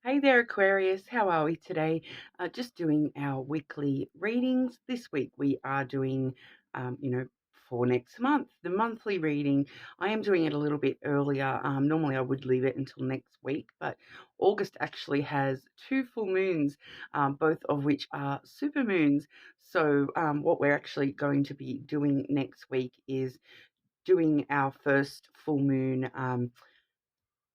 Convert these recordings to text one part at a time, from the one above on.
Hey there, Aquarius. How are we today? Just doing our weekly readings. This week we are doing, for next month, the monthly reading. I am doing it a little bit earlier. Normally I would leave it until next week, but August actually has two full moons, both of which are super moons. So, what we're actually going to be doing next week is doing our first full moon.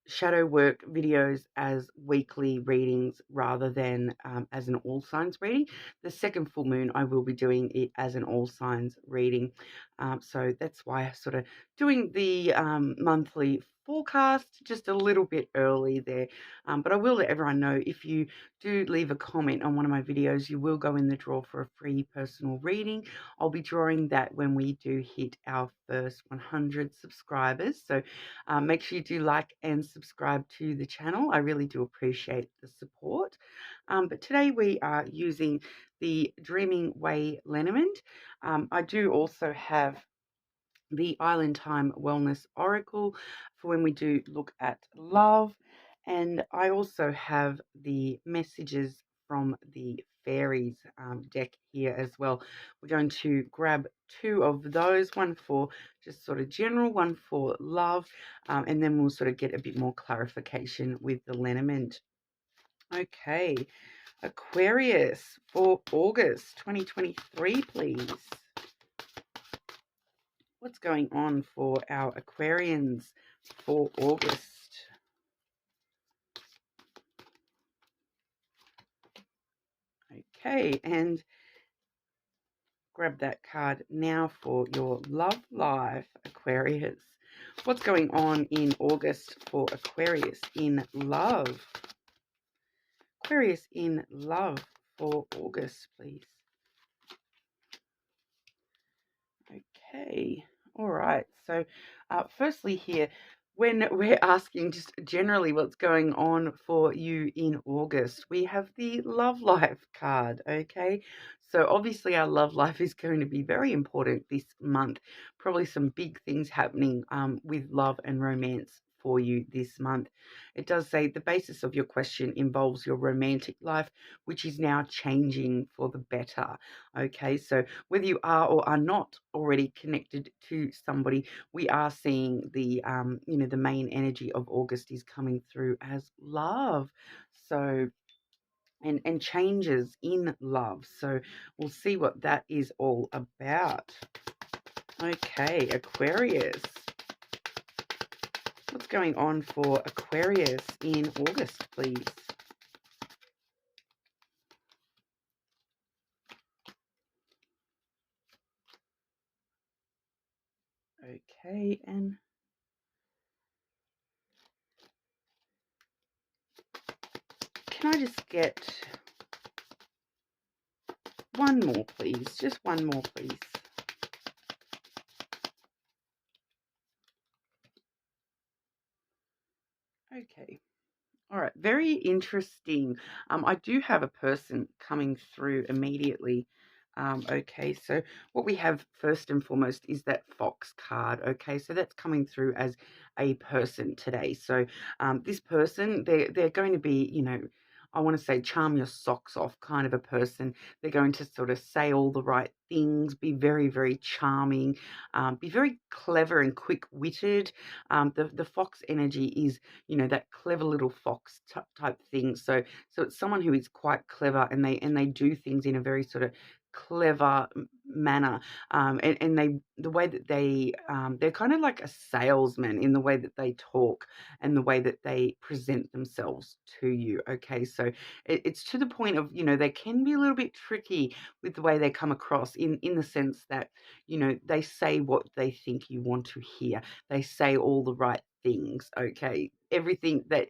Shadow work videos as weekly readings rather than as an all signs reading. The second full moon, I will be doing it as an all signs reading. So that's why I'm sort of doing the monthly forecast just a little bit early there. But I will let everyone know if you do leave a comment on one of my videos, you will go in the draw for a free personal reading. I'll be drawing that when we do hit our first 100 subscribers. So make sure you do like and subscribe to the channel. I really do appreciate the support. But today we are using the Dreaming Way Lenormand. I do also have the Island Time Wellness Oracle for when we do look at love. And I also have the messages from the fairies deck here as well. We're going to grab two of those, one for just sort of general, one for love, and then we'll sort of get a bit more clarification with the Lenormand. Okay, Aquarius for August 2023, please. What's going on for our Aquarians for August? Okay, and grab that card now for your love life, Aquarius. What's going on in August for Aquarius in love? Aquarius in love for August, please. Okay, all right. So, firstly, here, when we're asking just generally what's going on for you in August, we have the love life card. Okay, so obviously, our love life is going to be very important this month. Probably some big things happening with love and romance for you this month. It does say the basis of your question involves your romantic life, which is now changing for the better. Okay, so whether you are or are not already connected to somebody, we are seeing the the main energy of August is coming through as love. So and changes in love. So we'll see what that is all about. Okay, Aquarius. What's going on for Aquarius in August, please? Okay, and can I just get one more, please? Just one more, please. Okay. All right. Very interesting. I do have a person coming through immediately. Okay, so what we have first and foremost is that Fox card. Okay, so that's coming through as a person today. So this person, they're going to be, I want to say charm your socks off kind of a person. They're going to sort of say all the right things, be very, very charming, be very clever and quick-witted. The Fox energy is, that clever little fox type thing. So it's someone who is quite clever, and they do things in a very sort of clever manner, and the way that they're kind of like a salesman in the way that they talk and the way that they present themselves to you. Okay, so it's to the point of, they can be a little bit tricky with the way they come across, in the sense that, they say what they think you want to hear. They say all the right things. Okay, everything that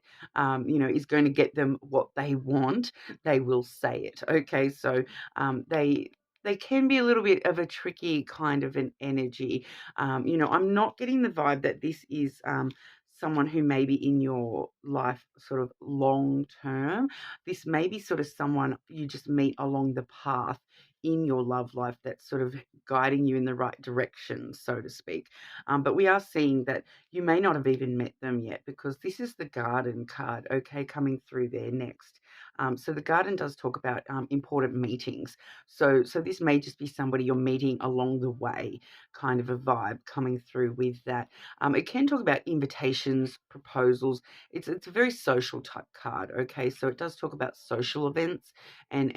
is going to get them what they want, they will say it. Okay, so they can be a little bit of a tricky kind of an energy. I'm not getting the vibe that this is someone who may be in your life sort of long term. This may be sort of someone you just meet along the path in your love life that's sort of guiding you in the right direction, so to speak. But we are seeing that you may not have even met them yet, because this is the Garden card, okay, coming through there next. So the Garden does talk about important meetings. So this may just be somebody you're meeting along the way, kind of a vibe coming through with that. It can talk about invitations, proposals. It's a very social type card, okay? So it does talk about social events and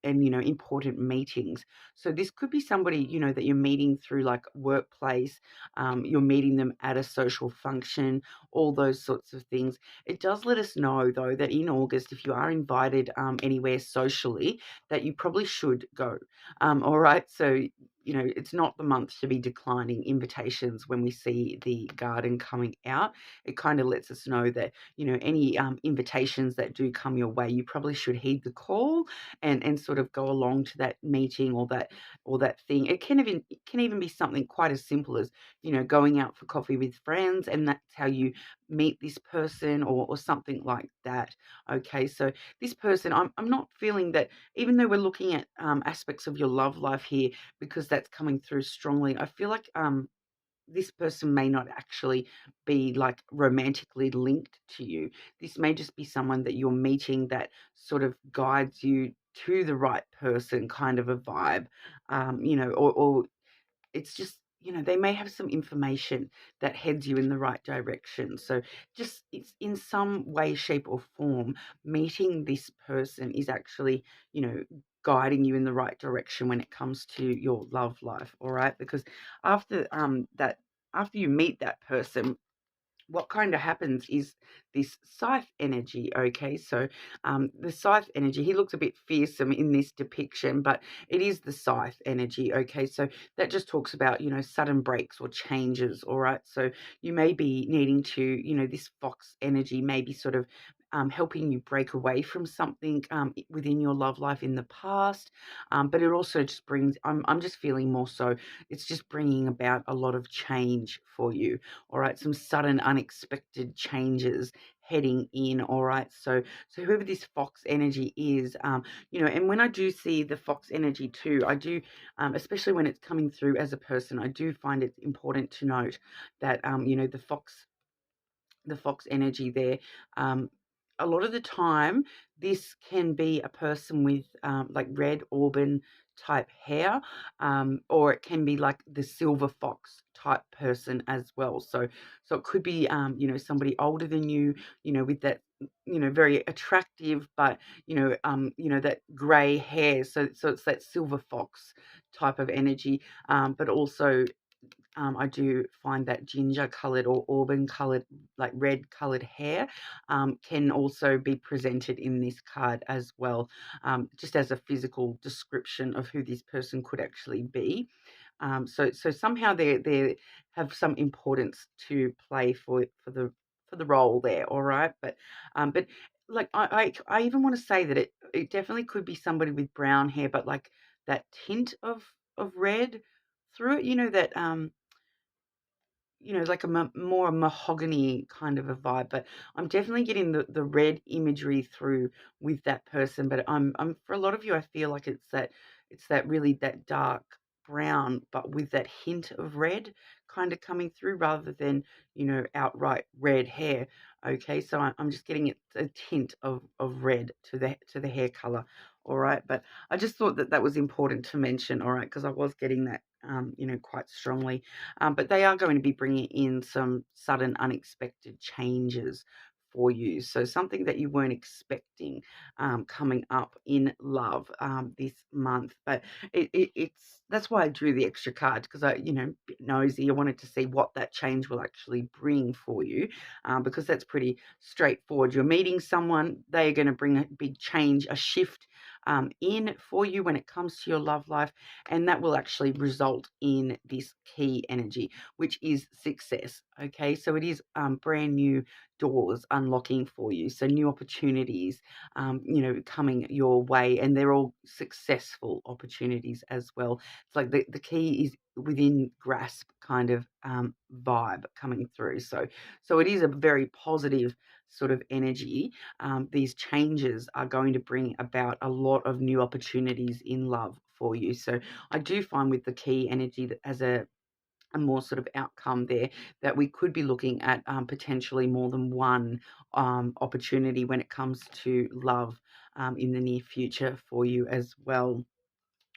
important meetings. So this could be somebody that you're meeting through like workplace. You're meeting them at a social function, all those sorts of things. It does let us know though that in August, if you are invited anywhere socially, that you probably should go. All right, so it's not the month to be declining invitations when we see the Garden coming out. It kind of lets us know that, any invitations that do come your way, you probably should heed the call and sort of go along to that meeting or that thing. It can even be something quite as simple as, going out for coffee with friends, and that's how you meet this person or something like that. Okay, so this person, I'm not feeling that, even though we're looking at aspects of your love life here, because that's coming through strongly. I feel like this person may not actually be like romantically linked to you. This may just be someone that you're meeting that sort of guides you to the right person, kind of a vibe, or it's just, they may have some information that heads you in the right direction. So just, it's in some way, shape, or form, meeting this person is actually, guiding you in the right direction when it comes to your love life. All right, because after after you meet that person, what kind of happens is this scythe energy, okay? So the scythe energy, he looks a bit fearsome in this depiction, but it is the scythe energy, okay? So that just talks about, sudden breaks or changes, all right? So you may be needing to, this fox energy may be sort of helping you break away from something within your love life in the past. But it also just brings, I'm just feeling more so, it's just bringing about a lot of change for you. All right, some sudden unexpected changes heading in. All right, so whoever this fox energy is, and when I do see the fox energy too, I do, especially when it's coming through as a person, I do find it important to note that the fox energy there, um, a lot of the time, this can be a person with like red auburn type hair, or it can be like the silver fox type person as well. So it could be, somebody older than you, with that, very attractive, but that grey hair. So it's that silver fox type of energy, but also I do find that ginger coloured or auburn coloured, like red coloured hair, can also be presented in this card as well, just as a physical description of who this person could actually be. So somehow they have some importance to play for the role there. All right, but like I even want to say that it definitely could be somebody with brown hair, but like that tint of red through it. That like a more mahogany kind of a vibe, but I'm definitely getting the red imagery through with that person. But I'm for a lot of you, I feel like it's that really that dark brown, but with that hint of red kind of coming through, rather than outright red hair. Okay, so I'm just getting a tint of red to the hair color. All right, but I just thought that was important to mention. All right, because I was getting that quite strongly. But they are going to be bringing in some sudden, unexpected changes for you. So something that you weren't expecting coming up in love this month. But it's that's why I drew the extra card, because I, bit nosy. I wanted to see what that change will actually bring for you, because that's pretty straightforward. You're meeting someone; they are going to bring a big change, a shift in for you when it comes to your love life, and that will actually result in this key energy, which is success. Okay, so it is brand new doors unlocking for you, so new opportunities coming your way, and they're all successful opportunities as well. It's like the key is within grasp kind of vibe coming through. So it is a very positive sort of energy. These changes are going to bring about a lot of new opportunities in love for you. So I do find with the key energy that as a more sort of outcome there, that we could be looking at potentially more than one opportunity when it comes to love in the near future for you as well.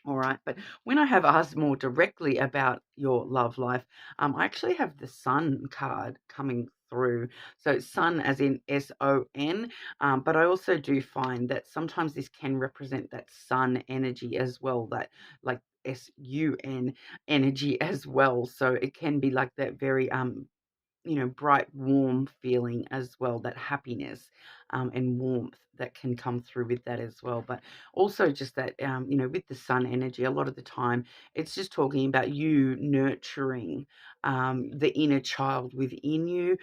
All right, but when I have asked more directly about your love life, I actually have the Sun card coming through. So Sun as in SON, but I also do find that sometimes this can represent that Sun energy as well, that like SUN energy as well. So it can be like that very bright, warm feeling as well, that happiness and warmth that can come through with that as well. But also just that, with the sun energy, a lot of the time, it's just talking about you nurturing the inner child within you.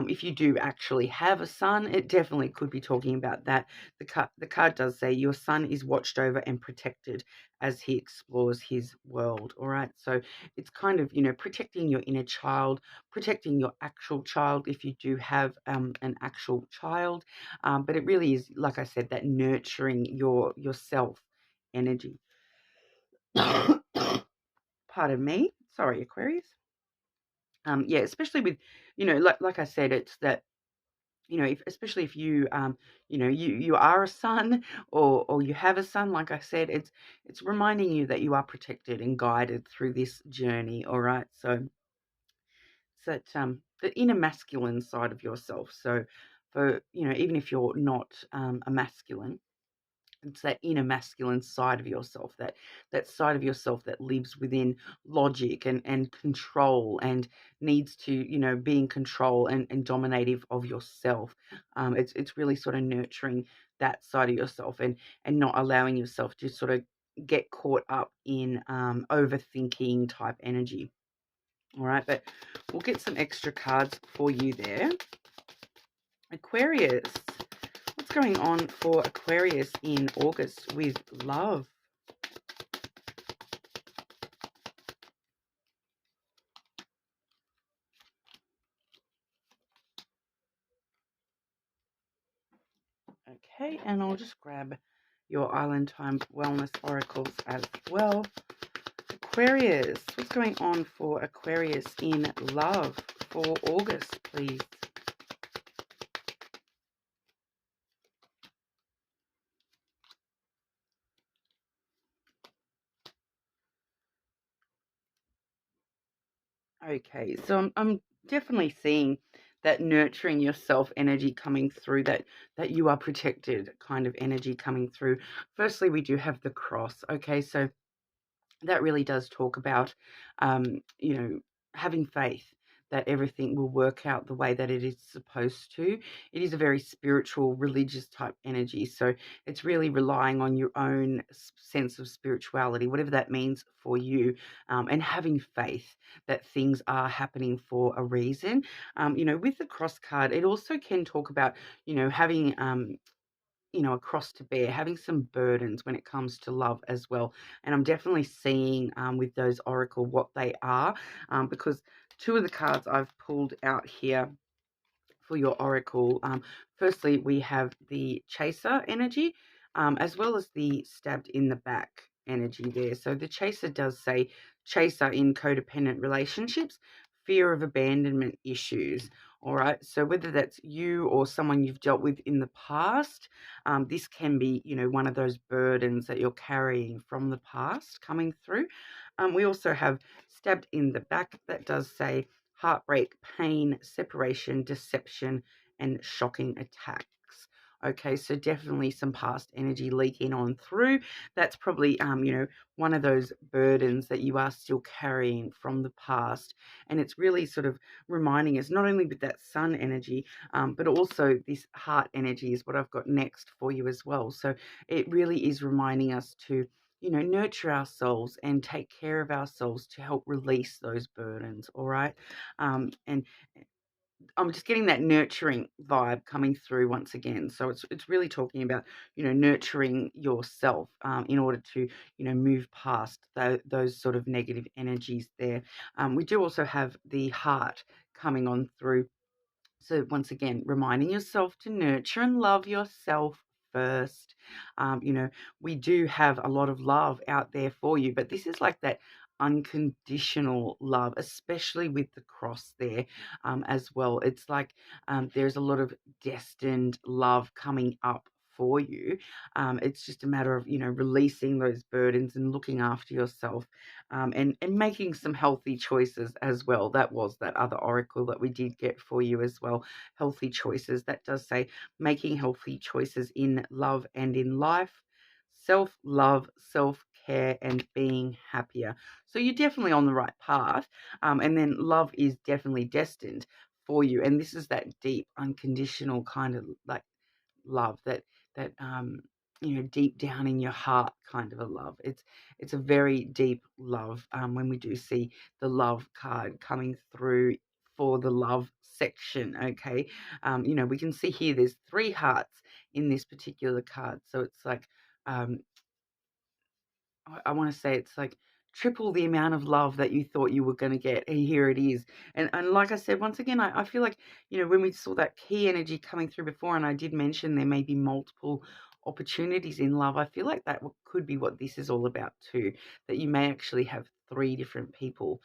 If you do actually have a son, it definitely could be talking about that. The card does say your son is watched over and protected as he explores his world. All right. So it's kind of, protecting your inner child, protecting your actual child if you do have an actual child. But it really is, like I said, that nurturing yourself energy. Pardon me. Sorry, Aquarius. Yeah, especially with, like I said, it's that, especially if you, you are a son, or you have a son, like I said, it's reminding you that you are protected and guided through this journey. All right. So it's that the inner masculine side of yourself. So for, even if you're not a masculine, it's that inner masculine side of yourself, that side of yourself that lives within logic and control, and needs to, be in control and dominative of yourself. It's really sort of nurturing that side of yourself, and not allowing yourself to sort of get caught up in overthinking type energy. All right, but we'll get some extra cards for you there. Aquarius. What's going on for Aquarius in August with love? Okay, and I'll just grab your Island Time Wellness Oracles as well. Aquarius, what's going on for Aquarius in love for August, please? Okay, so I'm definitely seeing that nurturing yourself energy coming through, that you are protected kind of energy coming through. Firstly, we do have the cross. Okay, so that really does talk about, having faith that everything will work out the way that it is supposed to. It is a very spiritual, religious type energy. So it's really relying on your own sense of spirituality, whatever that means for you, and having faith that things are happening for a reason. With the cross card, it also can talk about, having a cross to bear, having some burdens when it comes to love as well. And I'm definitely seeing with those oracle what they are, because two of the cards I've pulled out here for your oracle. Firstly, we have the chaser energy, as well as the stabbed in the back energy there. So the chaser does say chaser in codependent relationships, fear of abandonment issues. All right. So whether that's you or someone you've dealt with in the past, this can be, one of those burdens that you're carrying from the past coming through. We also have stabbed in the back that does say heartbreak, pain, separation, deception, and shocking attacks. Okay, so definitely some past energy leaking on through. That's probably, one of those burdens that you are still carrying from the past. And it's really sort of reminding us, not only with that sun energy, but also this heart energy is what I've got next for you as well. So it really is reminding us to, nurture ourselves and take care of ourselves to help release those burdens. All right. And I'm just getting that nurturing vibe coming through once again. So it's really talking about, nurturing yourself in order to, move past those sort of negative energies there. We do also have the heart coming on through. So once again, reminding yourself to nurture and love yourself first. You know, we do have a lot of love out there for you, but this is like that unconditional love, especially with the cross there as well. It's like there's a lot of destined love coming up for you. It's just a matter of, you know, releasing those burdens and looking after yourself, and making some healthy choices as well. That was that other oracle that we did get for you as well. Healthy choices. That does say making healthy choices in love and in life, self-love, self-care, and being happier. So you're definitely on the right path. And then love is definitely destined for you. And this is that deep, unconditional kind of like love that you know, deep down in your heart kind of a love. It's a very deep love. When we do see the love card coming through for the love section, okay, you know, we can see here there's 3 hearts in this particular card, so it's like um I want to say it's like triple the amount of love that you thought you were going to get. And here it is. And like I said, once again, I feel like, you know, when we saw that key energy coming through before, and I did mention there may be multiple opportunities in love, I feel like that could be what this is all about too, that you may actually have 3 different people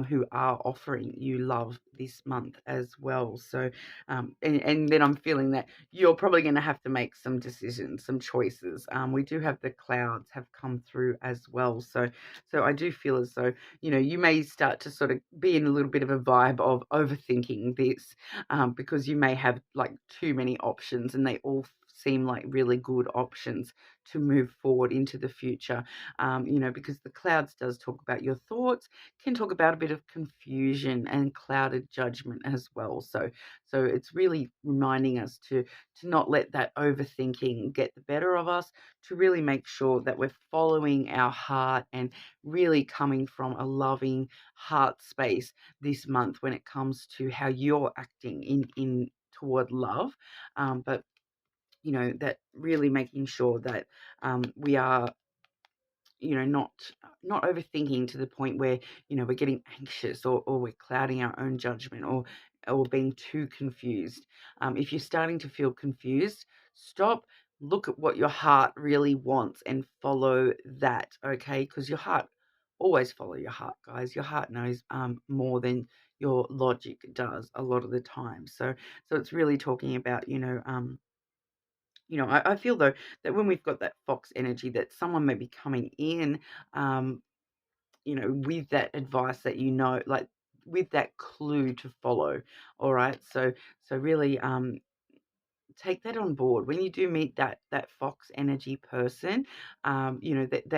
who are offering you love this month as well. So, and then I'm feeling that you're probably going to have to make some decisions, some choices. We do have the clouds have come through as well. So I do feel as though, you know, you may start to sort of be in a little bit of a vibe of overthinking this, because you may have like too many options and they all seem like really good options to move forward into the future. You know, because the clouds does talk about your thoughts, can talk about a bit of confusion and clouded judgment as well. So it's really reminding us to not let that overthinking get the better of us, to really make sure that we're following our heart and really coming from a loving heart space this month when it comes to how you're acting in toward love. But you know, that really making sure that we are, you know, not overthinking to the point where, you know, we're getting anxious, or we're clouding our own judgment, or being too confused. If you're starting to feel confused, stop, look at what your heart really wants and follow that, okay? Because your heart, always follow your heart, guys. Your heart knows more than your logic does a lot of the time. So it's really talking about, you know, I feel though that when we've got that fox energy, that someone may be coming in, you know, with that advice that, you know, like with that clue to follow. All right. So really, take that on board when you do meet that fox energy person. You know, that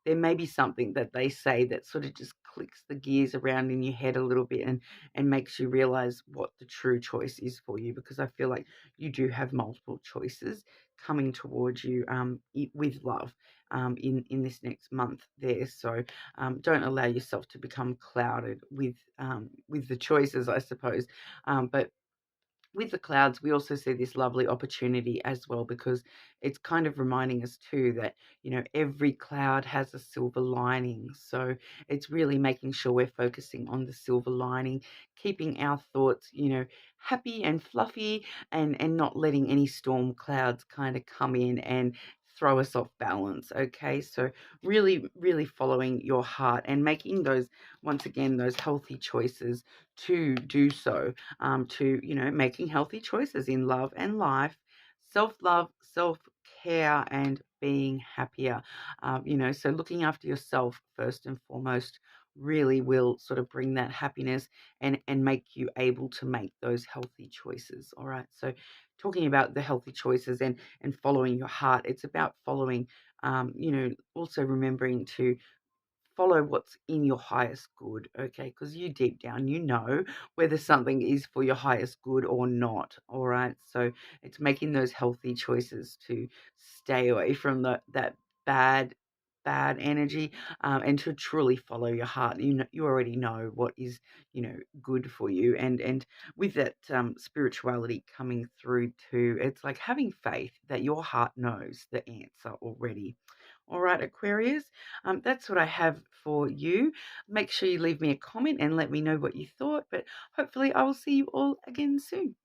there may be something that they say that sort of just clicks the gears around in your head a little bit, and makes you realize what the true choice is for you, because I feel like you do have multiple choices coming towards you with love in this next month there. So don't allow yourself to become clouded with the choices, I suppose. But with the clouds, we also see this lovely opportunity as well, because it's kind of reminding us too that, you know, every cloud has a silver lining. So it's really making sure we're focusing on the silver lining, keeping our thoughts, you know, happy and fluffy, and not letting any storm clouds kind of come in and throw us off balance. Okay, so really, really following your heart and making those, once again, those healthy choices to do so, to, you know, making healthy choices in love and life, self-love, self-care, and being happier. You know, so looking after yourself first and foremost really will sort of bring that happiness, and make you able to make those healthy choices. All right. So talking about the healthy choices and following your heart, it's about following, you know, also remembering to follow what's in your highest good, okay? Because you deep down, you know whether something is for your highest good or not, all right? So it's making those healthy choices to stay away from that bad energy, and to truly follow your heart. You know, you already know what is, you know, good for you, and with that spirituality coming through too, it's like having faith that your heart knows the answer already. All right, Aquarius, that's what I have for you. Make sure you leave me a comment and let me know what you thought, but hopefully I will see you all again soon.